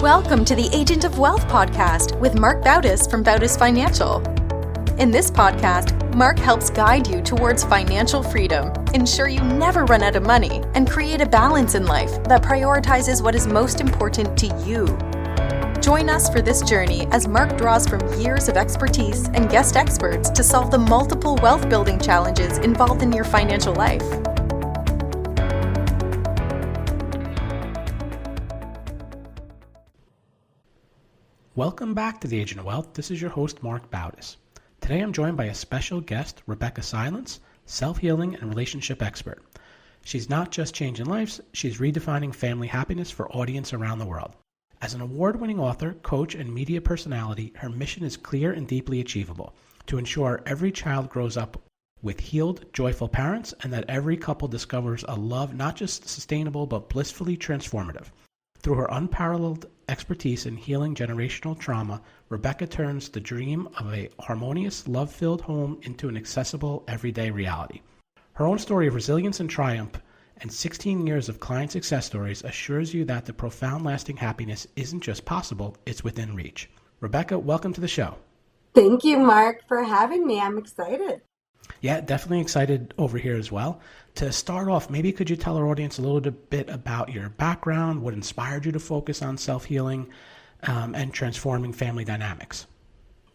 Welcome to the Agent of Wealth podcast with Marc Bautis from Bautis Financial. In this podcast, Marc helps guide you towards financial freedom, ensure you never run out of money, and create a balance in life that prioritizes what is most important to you. Join us for this journey as Marc draws from years of expertise and guest experts to solve the multiple wealth building challenges involved in your financial life. Welcome back to the Agent of Wealth. This is your host, Marc Bautis. Today I'm joined by a special guest, Rebeccah Silence, self-healing and relationship expert. She's not just changing lives, she's redefining family happiness for audience around the world. As an award-winning author, coach, and media personality, her mission is clear and deeply achievable: to ensure every child grows up with healed, joyful parents, and that every couple discovers a love not just sustainable but blissfully transformative. Through her unparalleled expertise in healing generational trauma, Rebeccah turns the dream of a harmonious, love-filled home into an accessible, everyday reality. Her own story of resilience and triumph and 16 years of client success stories assures you that the profound, lasting happiness isn't just possible, it's within reach. Rebeccah, welcome to the show. Thank you, Marc, for having me. I'm excited. Yeah, definitely excited over here as well. To start off, maybe could you tell our audience a little bit about your background, what inspired you to focus on self-healing and transforming family dynamics?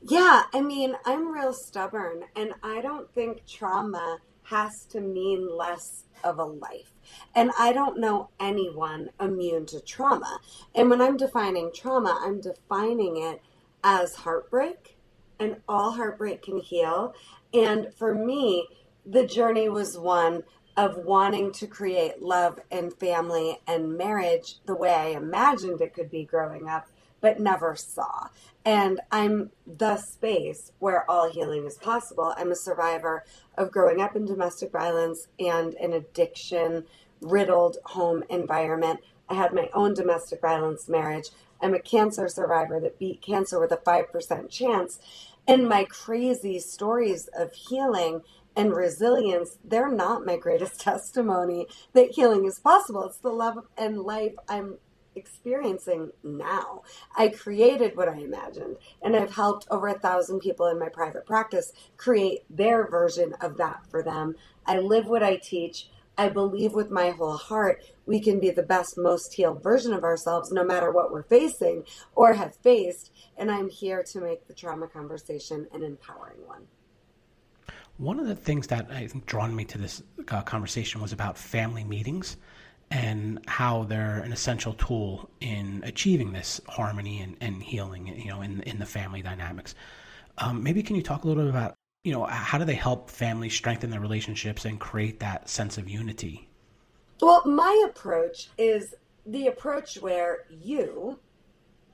Yeah, I'm real stubborn, and I don't think trauma has to mean less of a life. And I don't know anyone immune to trauma. And when I'm defining trauma, I'm defining it as heartbreak, and all heartbreak can heal. And for me, the journey was one of wanting to create love and family and marriage the way I imagined it could be growing up, but never saw. And I'm the space where all healing is possible. I'm a survivor of growing up in domestic violence and an addiction-riddled home environment. I had my own domestic violence marriage. I'm a cancer survivor that beat cancer with a 5% chance. And my crazy stories of healing and resilience, they're not my greatest testimony that healing is possible. It's the love and life I'm experiencing now. I created what I imagined, and I've helped over 1,000 people in my private practice create their version of that for them. I live what I teach. I believe with my whole heart we can be the best, most healed version of ourselves no matter what we're facing or have faced, and I'm here to make the trauma conversation an empowering one. One of the things that I think drawn me to this conversation was about family meetings and how they're an essential tool in achieving this harmony and healing, in the family dynamics. Maybe can you talk a little bit about, how do they help families strengthen their relationships and create that sense of unity? Well, my approach is the approach where you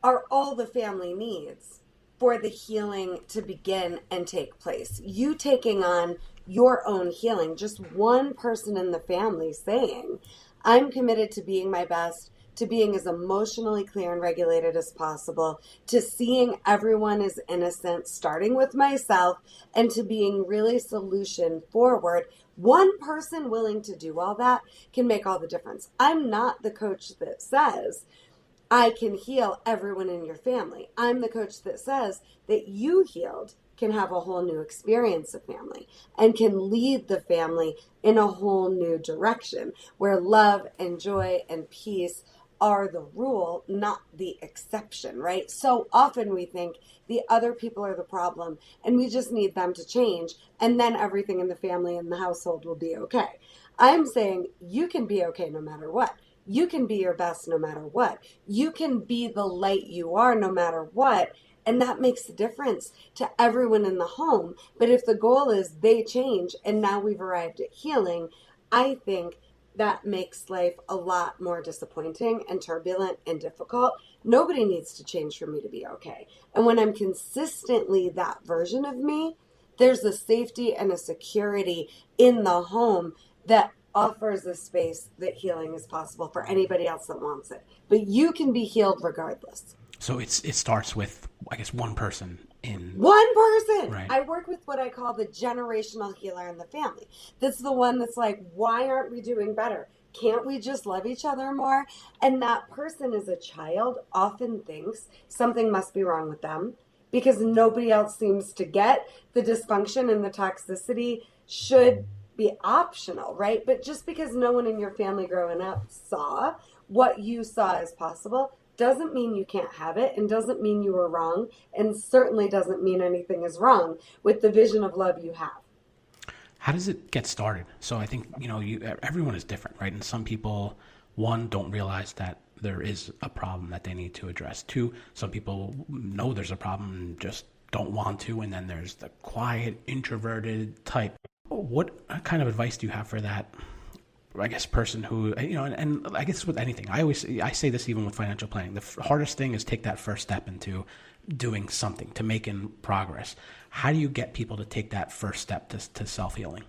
are all the family needs for the healing to begin and take place. You taking on your own healing, just one person in the family saying, I'm committed to being my best, to being as emotionally clear and regulated as possible, to seeing everyone as innocent, starting with myself, and to being really solution forward. One person willing to do all that can make all the difference. I'm not the coach that says, I can heal everyone in your family. I'm the coach that says that you healed can have a whole new experience of family and can lead the family in a whole new direction where love and joy and peace are the rule, not the exception, right? So often we think the other people are the problem and we just need them to change, and then everything in the family and the household will be okay. I'm saying you can be okay no matter what. You can be your best no matter what. You can be the light you are no matter what. And that makes a difference to everyone in the home. But if the goal is they change and now we've arrived at healing, I think that makes life a lot more disappointing and turbulent and difficult. Nobody needs to change for me to be okay. And when I'm consistently that version of me, there's a safety and a security in the home that offers a space that healing is possible for anybody else that wants it. But you can be healed regardless. So it starts with, I guess, one person. One person. Right. I work with what I call the generational healer in the family. That's the one that's like, why aren't we doing better? can't we just love each other more? And that person as a child often thinks something must be wrong with them because nobody else seems to get the dysfunction, and the toxicity should be optional, right? But just because no one in your family growing up saw what you saw as possible doesn't mean you can't have it, and doesn't mean you were wrong, and certainly doesn't mean anything is wrong with the vision of love you have. How does it get started? So I think, everyone is different, right? And some people, one, don't realize that there is a problem that they need to address. Two, some people know there's a problem and just don't want to. And then there's the quiet, introverted type. What kind of advice do you have for that, I guess, person who, and I guess with anything, I say this even with financial planning, the hardest thing is take that first step into doing something, to making progress. How do you get people to take that first step to self-healing?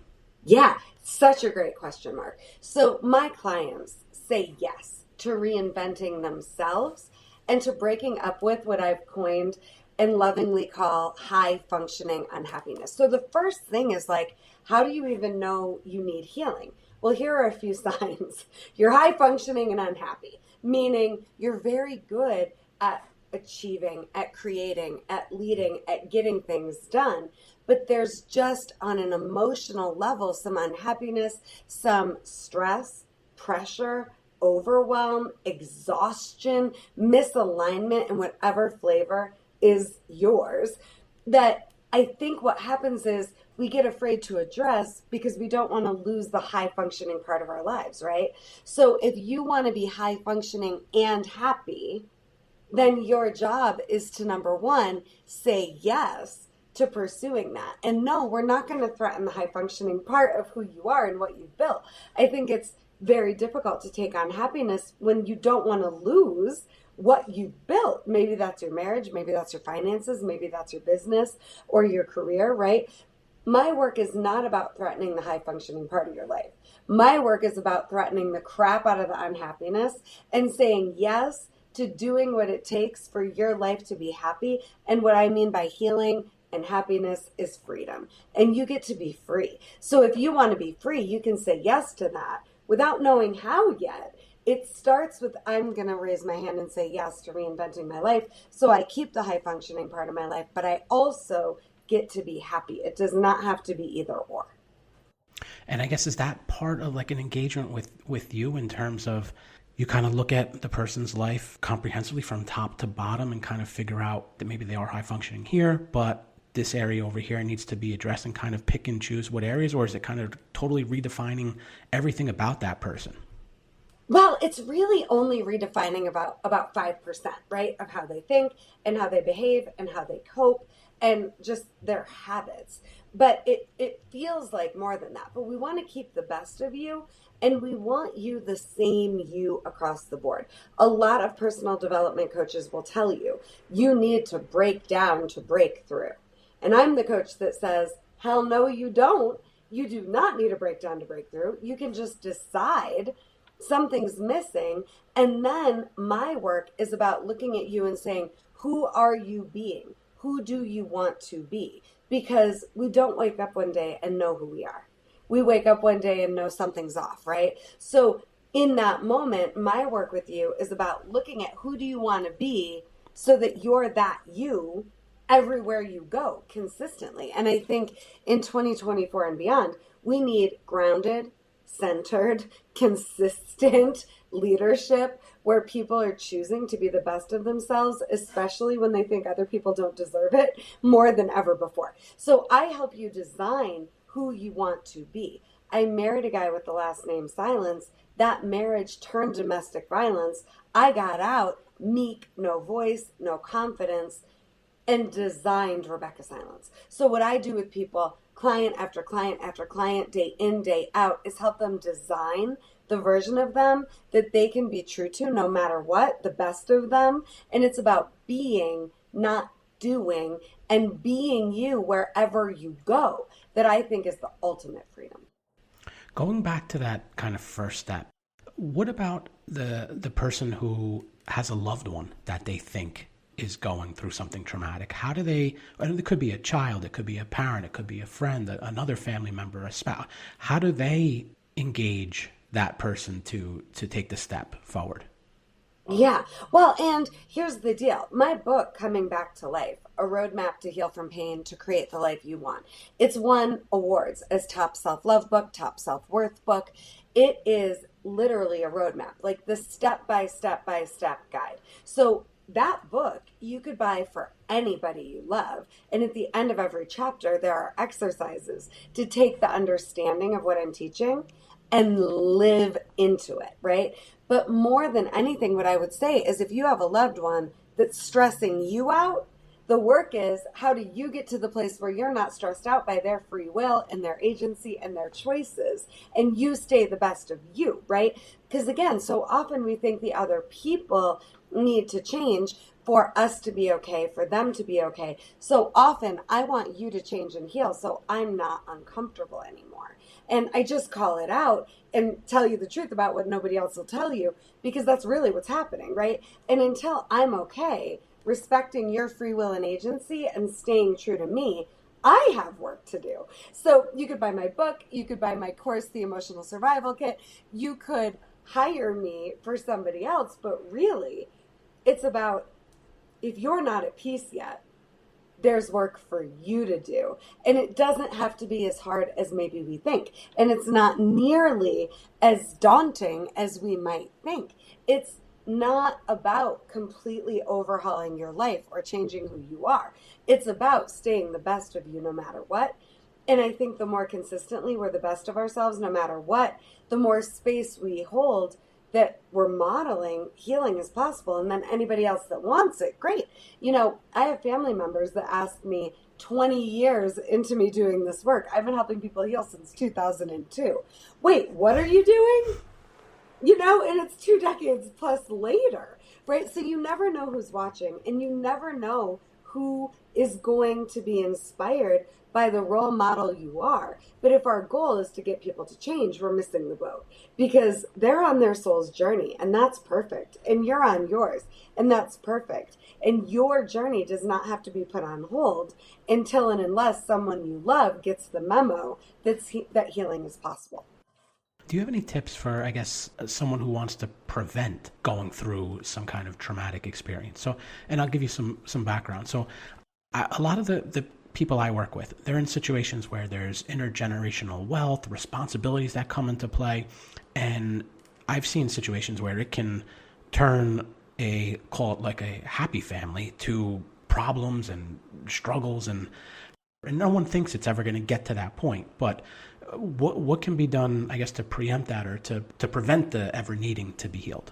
Yeah, such a great question, Mark. So my clients say yes to reinventing themselves and to breaking up with what I've coined and lovingly call high functioning unhappiness. So the first thing is like, how do you even know you need healing? Well, here are a few signs. You're high functioning and unhappy, meaning you're very good at achieving, at creating, at leading, at getting things done. But there's just on an emotional level some unhappiness, some stress, pressure, overwhelm, exhaustion, misalignment in whatever flavor is yours, that I think what happens is we get afraid to address because we don't want to lose the high functioning part of our lives, right? So if you want to be high functioning and happy, then your job is to, number one, say yes to pursuing that. And no, we're not going to threaten the high functioning part of who you are and what you've built. I think it's very difficult to take on happiness when you don't want to lose what you've built. Maybe that's your marriage, maybe that's your finances, maybe that's your business or your career, right? My work is not about threatening the high functioning part of your life. My work is about threatening the crap out of the unhappiness and saying yes to doing what it takes for your life to be happy. And what I mean by healing and happiness is freedom. And you get to be free. So if you want to be free, you can say yes to that without knowing how yet. It starts with, I'm going to raise my hand and say yes to reinventing my life. So I keep the high functioning part of my life, but I also get to be happy. It does not have to be either or. And I guess, is that part of like an engagement with you in terms of you kind of look at the person's life comprehensively from top to bottom and kind of figure out that maybe they are high functioning here, but this area over here needs to be addressed, and kind of pick and choose what areas? Or is it kind of totally redefining everything about that person? Well, it's really only redefining about 5%, right, of how they think and how they behave and how they cope and just their habits. But it feels like more than that. But we want to keep the best of you, and we want you the same you across the board. A lot of personal development coaches will tell you, you need to break down to break through. And I'm the coach that says, hell no, you don't. You do not need a breakdown to break through. You can just decide something's missing. And then my work is about looking at you and saying, who are you being? Who do you want to be? Because we don't wake up one day and know who we are. We wake up one day and know something's off, right? So in that moment, my work with you is about looking at who do you want to be so that you're that you everywhere you go consistently. And I think in 2024 and beyond, we need grounded, centered, consistent leadership where people are choosing to be the best of themselves, especially when they think other people don't deserve it, more than ever before. So I help you design who you want to be. I married a guy with the last name Silence. That marriage turned domestic violence. I got out, meek, no voice, no confidence, and designed Rebeccah Silence. So what I do with people, client after client after client, day in, day out, is help them design the version of them that they can be true to no matter what, the best of them. And it's about being, not doing, and being you wherever you go, that I think is the ultimate freedom. Going back to that kind of first step, what about the person who has a loved one that they think is going through something traumatic? How do they, and it could be a child, it could be a parent, it could be a friend, another family member, a spouse. How do they engage that person to take the step forward. Yeah. Well, and here's the deal. My book, Coming Back to Life, A Roadmap to Heal from Pain to Create the Life You Want. It's won awards as top self-love book, top self-worth book. It is literally a roadmap, like the step-by-step guide. So that book you could buy for anybody you love. And at the end of every chapter, there are exercises to take the understanding of what I'm teaching and live into it, right? But more than anything, what I would say is if you have a loved one that's stressing you out, the work is how do you get to the place where you're not stressed out by their free will and their agency and their choices, and you stay the best of you, right? Because again, so often we think the other people need to change for us to be okay, for them to be okay. So often I want you to change and heal so I'm not uncomfortable anymore. And I just call it out and tell you the truth about what nobody else will tell you, because that's really what's happening, right? And until I'm okay, respecting your free will and agency and staying true to me, I have work to do. So you could buy my book, you could buy my course, The Emotional Survival Kit, you could hire me for somebody else, but really, it's about if you're not at peace yet, there's work for you to do. And it doesn't have to be as hard as maybe we think. And it's not nearly as daunting as we might think. It's not about completely overhauling your life or changing who you are. It's about staying the best of you no matter what. And I think the more consistently we're the best of ourselves no matter what, the more space we hold that we're modeling healing as possible. And then anybody else that wants it, great. You know, I have family members that ask me 20 years into me doing this work. I've been helping people heal since 2002. Wait, what are you doing? You know, and it's 2 decades plus later, right? So you never know who's watching, and you never know who is going to be inspired by the role model you are. But if our goal is to get people to change, we're missing the boat, because they're on their soul's journey, and that's perfect. And you're on yours, and that's perfect. And your journey does not have to be put on hold until and unless someone you love gets the memo that healing is possible. Do you have any tips for, I guess, someone who wants to prevent going through some kind of traumatic experience? So, and I'll give you some background. So a lot of the people I work with, they're in situations where there's intergenerational wealth, responsibilities that come into play. And I've seen situations where it can turn call it like a happy family to problems and struggles, and no one thinks it's ever going to get to that point. But what can be done, I guess, to preempt that or to prevent the ever needing to be healed?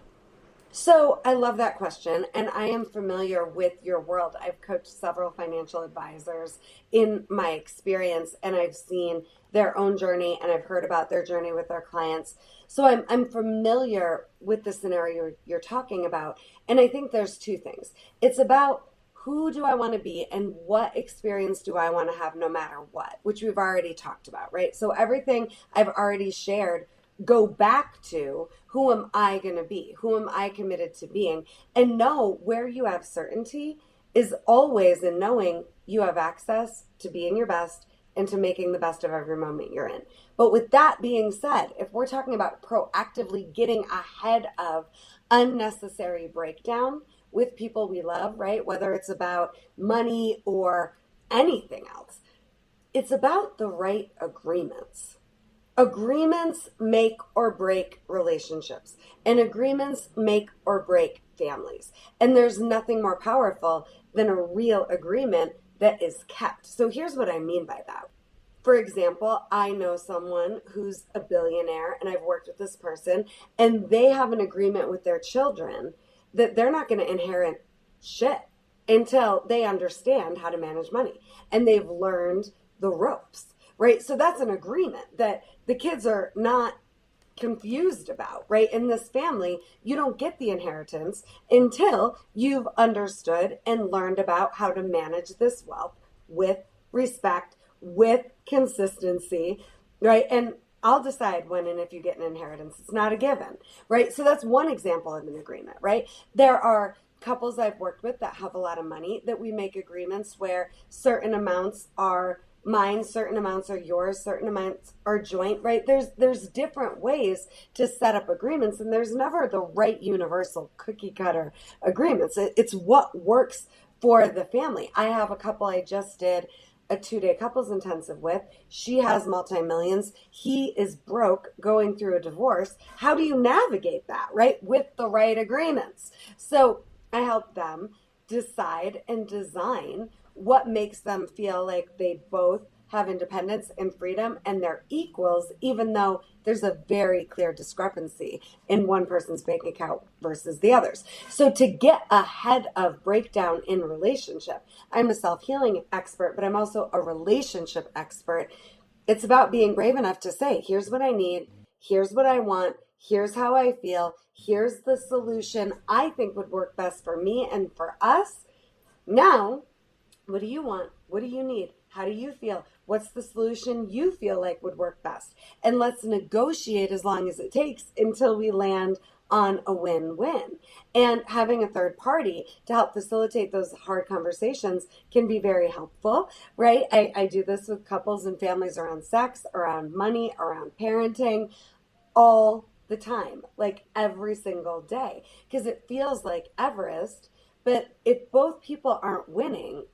So I love that question, and I am familiar with your world. I've coached several financial advisors in my experience, and I've seen their own journey, and I've heard about their journey with their clients. So I'm familiar with the scenario you're talking about, and I think there's 2 things. It's about who do I want to be and what experience do I want to have no matter what, which we've already talked about, right? So everything I've already shared, go back to who am I going to be? Who am I committed to being? And know where you have certainty is always in knowing you have access to being your best and to making the best of every moment you're in. But with that being said, if we're talking about proactively getting ahead of unnecessary breakdown with people we love, right? Whether it's about money or anything else, it's about the right agreements. Agreements make or break relationships, and agreements make or break families. And there's nothing more powerful than a real agreement that is kept. So here's what I mean by that. For example, I know someone who's a billionaire, and I've worked with this person, and they have an agreement with their children that they're not going to inherit shit until they understand how to manage money and they've learned the ropes, right? So that's an agreement that the kids are not confused about, right? In this family, you don't get the inheritance until you've understood and learned about how to manage this wealth with respect, with consistency, right? And I'll decide when and if you get an inheritance. It's not a given, right? So that's one example of an agreement, right? There are couples I've worked with that have a lot of money that we make agreements where certain amounts are mine, certain amounts are yours, certain amounts are joint, right? There's different ways to set up agreements, and there's never the right universal cookie cutter agreements. It's what works for the family. I have a couple I just did a 2-day couples intensive with. She has multi-millions. He is broke, going through a divorce. How do you navigate that, right? With the right agreements. So I help them decide and design what makes them feel like they both have independence and freedom and they're equals, even though there's a very clear discrepancy in one person's bank account versus the others. So to get ahead of breakdown in relationship, I'm a self-healing expert, but I'm also a relationship expert. It's about being brave enough to say, here's what I need, here's what I want, here's how I feel, here's the solution I think would work best for me and for us. Now, what do you want? What do you need? How do you feel? What's the solution you feel like would work best? And let's negotiate as long as it takes until we land on a win-win. And having a third party to help facilitate those hard conversations can be very helpful, right? I do this with couples and families around sex, around money, around parenting, all the time, like every single day, because it feels like Everest. But if both people aren't winning,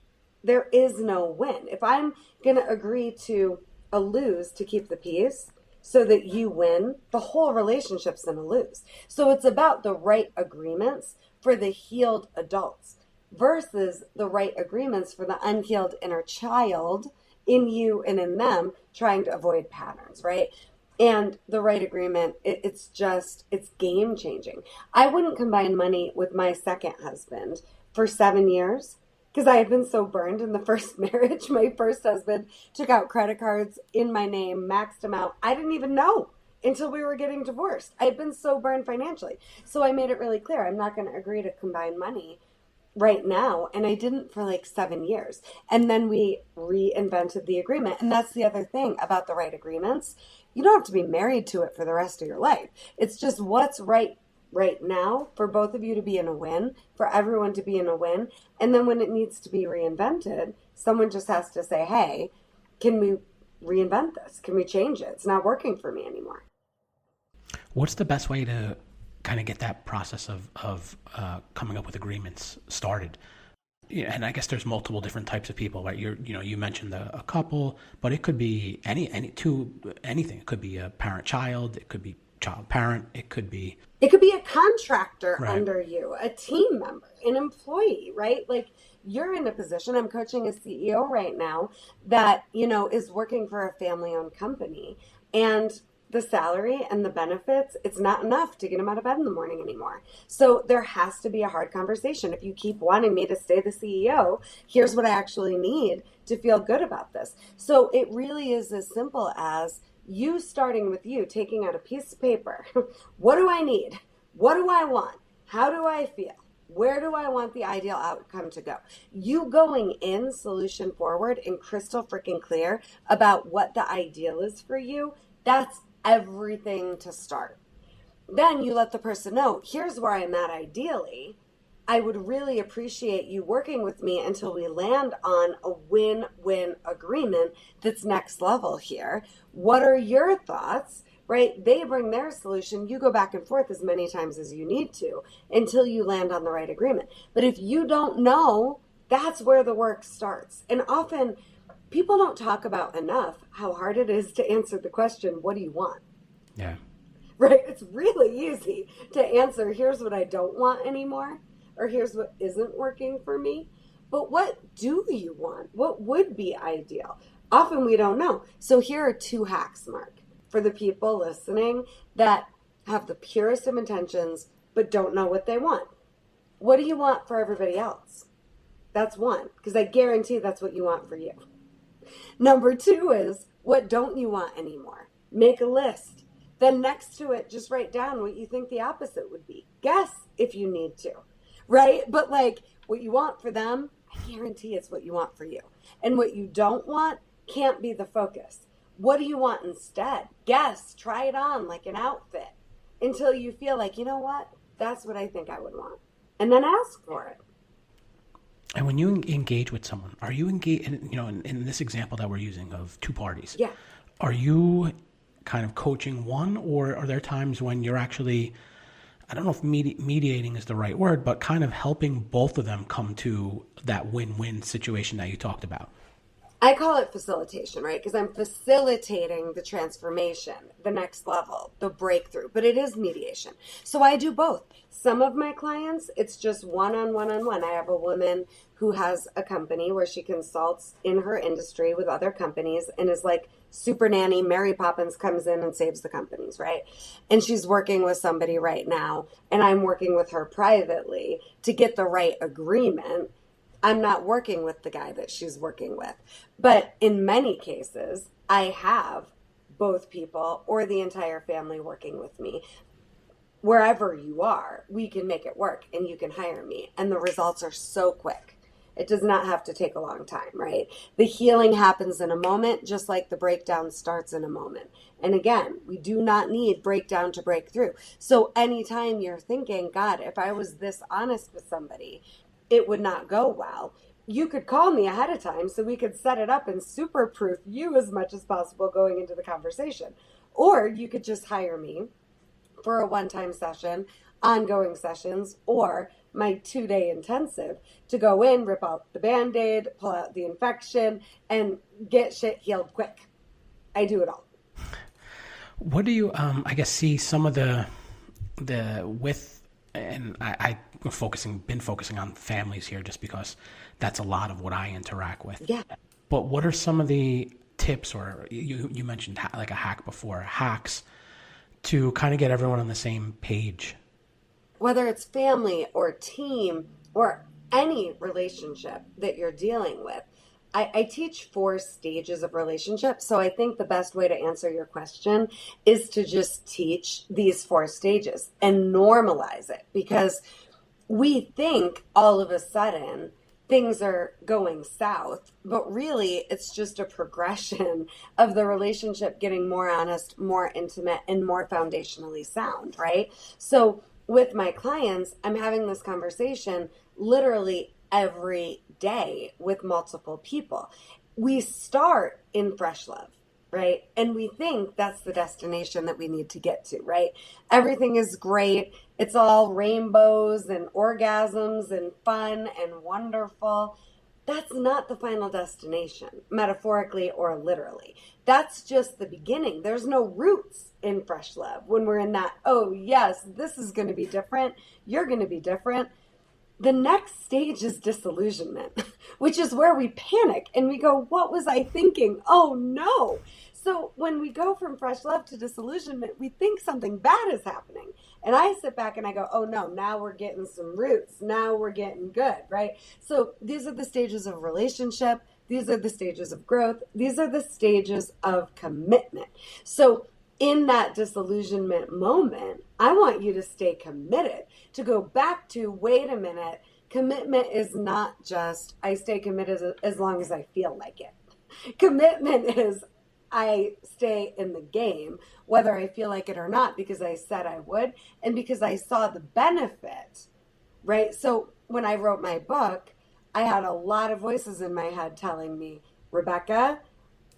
there is no win. If I'm going to agree to a lose to keep the peace so that you win, the whole relationship's going to lose. So it's about the right agreements for the healed adults versus the right agreements for the unhealed inner child in you and in them trying to avoid patterns, right? And the right agreement, it's game changing. I wouldn't combine money with my second husband for 7 years because I had been so burned in the first marriage. My first husband took out credit cards in my name, maxed them out. I didn't even know until we were getting divorced. I had been so burned financially. So I made it really clear, I'm not going to agree to combine money right now. And I didn't for like 7 years. And then we reinvented the agreement. And that's the other thing about the right agreements. You don't have to be married to it for the rest of your life. It's just what's right now for both of you to be in a win, for everyone to be in a win. And then when it needs to be reinvented, someone just has to say, hey, can we reinvent this? Can we change it? It's not working for me anymore. What's the best way to kind of get that process of coming up with agreements started? Yeah, and I guess there's multiple different types of people, right? You mentioned a couple, but it could be anything. It could be a parent-child. It could be child-parent. It could be a contractor right under you, a team member, an employee, right? Like you're in a position, I'm coaching a CEO right now that, is working for a family-owned company, and the salary and the benefits, it's not enough to get him out of bed in the morning anymore. So there has to be a hard conversation. If you keep wanting me to stay the CEO, here's what I actually need to feel good about this. So it really is as simple as you starting with you, taking out a piece of paper. What do I need? What do I want? How do I feel? Where do I want the ideal outcome to go? You going in solution forward and crystal freaking clear about what the ideal is for you, that's everything to start. Then you let the person know, here's where I'm at ideally. I would really appreciate you working with me until we land on a win-win agreement that's next level here. What are your thoughts? Right? They bring their solution. You go back and forth as many times as you need to until you land on the right agreement. But if you don't know, that's where the work starts. And often people don't talk about enough how hard it is to answer the question, what do you want? Yeah. Right? It's really easy to answer, here's what I don't want anymore, or here's what isn't working for me. But what do you want? What would be ideal? Often we don't know. So here are 2 hacks, Mark, for the people listening that have the purest of intentions but don't know what they want. What do you want for everybody else? That's one, because I guarantee that's what you want for you. Number 2 is, what don't you want anymore? Make a list. Then next to it, just write down what you think the opposite would be. Guess if you need to, right? But like what you want for them, I guarantee it's what you want for you. And what you don't want can't be the focus. What do you want instead? Guess, try it on like an outfit until you feel like, you know what? That's what I think I would want. And then ask for it. And when you engage with someone, are you engaged, in this example that we're using of two parties, Yeah. are you kind of coaching one, or are there times when you're actually, I don't know if mediating is the right word, but kind of helping both of them come to that win-win situation that you talked about? I call it facilitation, right? Because I'm facilitating the transformation, the next level, the breakthrough, but it is mediation. So I do both. Some of my clients, it's just one-on-one. I have a woman who has a company where she consults in her industry with other companies and is like super nanny. Mary Poppins comes in and saves the companies, right? And she's working with somebody right now, and I'm working with her privately to get the right agreement. I'm not working with the guy that she's working with. But in many cases, I have both people or the entire family working with me. Wherever you are, we can make it work and you can hire me. And the results are so quick. It does not have to take a long time, right? The healing happens in a moment, just like the breakdown starts in a moment. And again, we do not need breakdown to break through. So anytime you're thinking, God, if I was this honest with somebody, it would not go well, you could call me ahead of time so we could set it up and super proof you as much as possible going into the conversation. Or you could just hire me for a one-time session, ongoing sessions, or my 2-day intensive to go in, rip out the Band-Aid, pull out the infection, and get shit healed quick. I do it all. What do you, I guess, see some of the with, and I've been focusing on families here just because that's a lot of what I interact with. Yeah. But what are some of the tips, or you mentioned like a hack before, hacks to kind of get everyone on the same page? Whether it's family or team or any relationship that you're dealing with, I teach 4 stages of relationship. So I think the best way to answer your question is to just teach these 4 stages and normalize it, because we think all of a sudden things are going south, but really it's just a progression of the relationship getting more honest, more intimate, and more foundationally sound, right? So with my clients, I'm having this conversation literally every day with multiple people. We start in fresh love, right? And we think that's the destination that we need to get to, right? Everything is great. It's all rainbows and orgasms and fun and wonderful. That's not the final destination, metaphorically or literally. That's just the beginning. There's no roots in fresh love when we're in that, oh yes, this is going to be different. You're going to be different. The next stage is disillusionment, which is where we panic and we go, what was I thinking? Oh no. So when we go from fresh love to disillusionment, we think something bad is happening. And I sit back and I go, oh no, now we're getting some roots. Now we're getting good, right? So these are the stages of relationship. These are the stages of growth. These are the stages of commitment. So in that disillusionment moment, I want you to stay committed, to go back to, wait a minute, commitment is not just, I stay committed as long as I feel like it. Commitment is, I stay in the game, whether I feel like it or not, because I said I would, and because I saw the benefit, right? So when I wrote my book, I had a lot of voices in my head telling me, Rebeccah,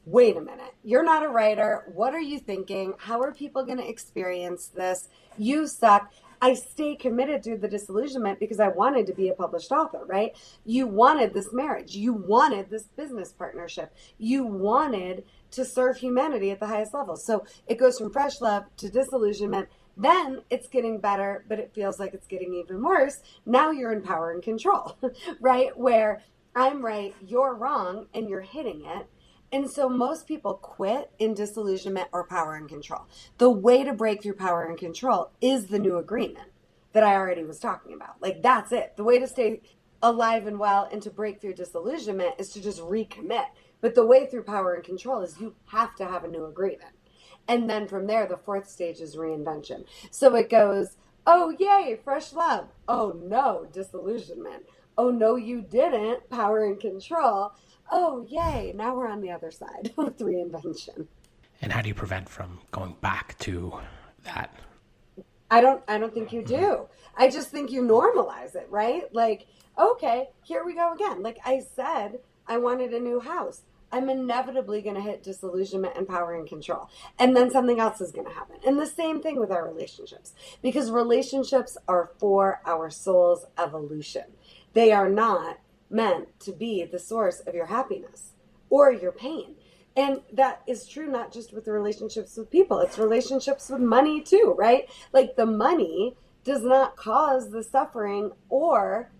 wait a minute, you're not a writer. What are you thinking? How are people going to experience this? You suck. I stay committed through the disillusionment because I wanted to be a published author, right? You wanted this marriage. You wanted this business partnership. You wanted to serve humanity at the highest level. So it goes from fresh love to disillusionment. Then it's getting better, but it feels like it's getting even worse. Now you're in power and control, right? Where I'm right, you're wrong, and you're hitting it. And so most people quit in disillusionment or power and control. The way to break through power and control is the new agreement that I already was talking about. Like, that's it. The way to stay alive and well and to break through disillusionment is to just recommit. But the way through power and control is you have to have a new agreement. And then from there, the 4th stage is reinvention. So it goes, oh, yay, fresh love. Oh, no, disillusionment. Oh, no, you didn't, power and control. Oh, yay, now we're on the other side with reinvention. And how do you prevent from going back to that? I don't think you do. I just think you normalize it, right? Like, Okay, here we go again. Like I said, I wanted a new house. I'm inevitably going to hit disillusionment and power and control. And then something else is going to happen. And the same thing with our relationships, because relationships are for our soul's evolution. They are not meant to be the source of your happiness or your pain. And that is true not just with the relationships with people, it's relationships with money too, right? Like the money does not cause the suffering or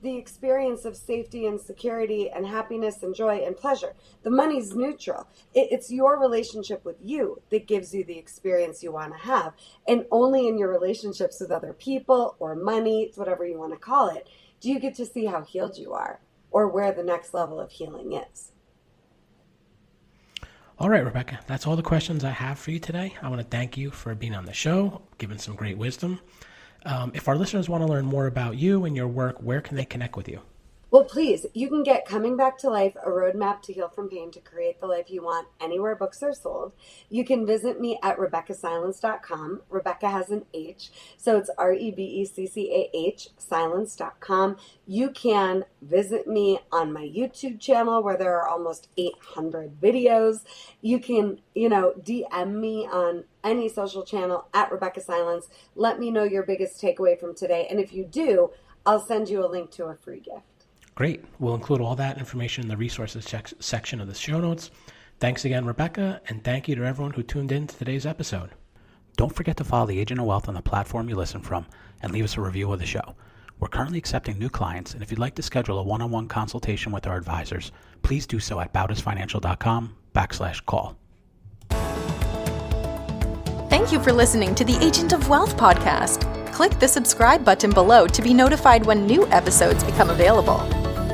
the experience of safety and security and happiness and joy and pleasure. The money's neutral. It's your relationship with you that gives you the experience you want to have. And only in your relationships with other people or money, whatever you want to call it, do you get to see how healed you are or where the next level of healing is. All right, Rebeccah, that's all the questions I have for you today. I want to thank you for being on the show, giving some great wisdom. If our listeners want to learn more about you and your work, where can they connect with you? Well, please, you can get Coming Back to Life, A Roadmap to Heal from Pain to Create the Life You Want anywhere books are sold. You can visit me at RebeccahSilence.com. Rebeccah has an H, so it's RebeccAh, silence.com. You can visit me on my YouTube channel where there are almost 800 videos. You can, DM me on any social channel at Rebeccah Silence. Let me know your biggest takeaway from today. And if you do, I'll send you a link to a free gift. Great. We'll include all that information in the resources section of the show notes. Thanks again, Rebeccah, and thank you to everyone who tuned in to today's episode. Don't forget to follow the Agent of Wealth on the platform you listen from and leave us a review of the show. We're currently accepting new clients, and if you'd like to schedule a one-on-one consultation with our advisors, please do so at bautisfinancial.com/call. Thank you for listening to the Agent of Wealth podcast. Click the subscribe button below to be notified when new episodes become available.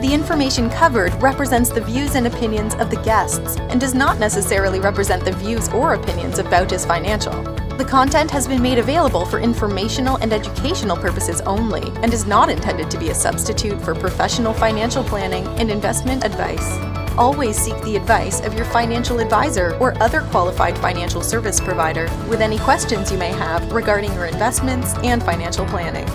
The information covered represents the views and opinions of the guests and does not necessarily represent the views or opinions of Bautis Financial. The content has been made available for informational and educational purposes only and is not intended to be a substitute for professional financial planning and investment advice. Always seek the advice of your financial advisor or other qualified financial service provider with any questions you may have regarding your investments and financial planning.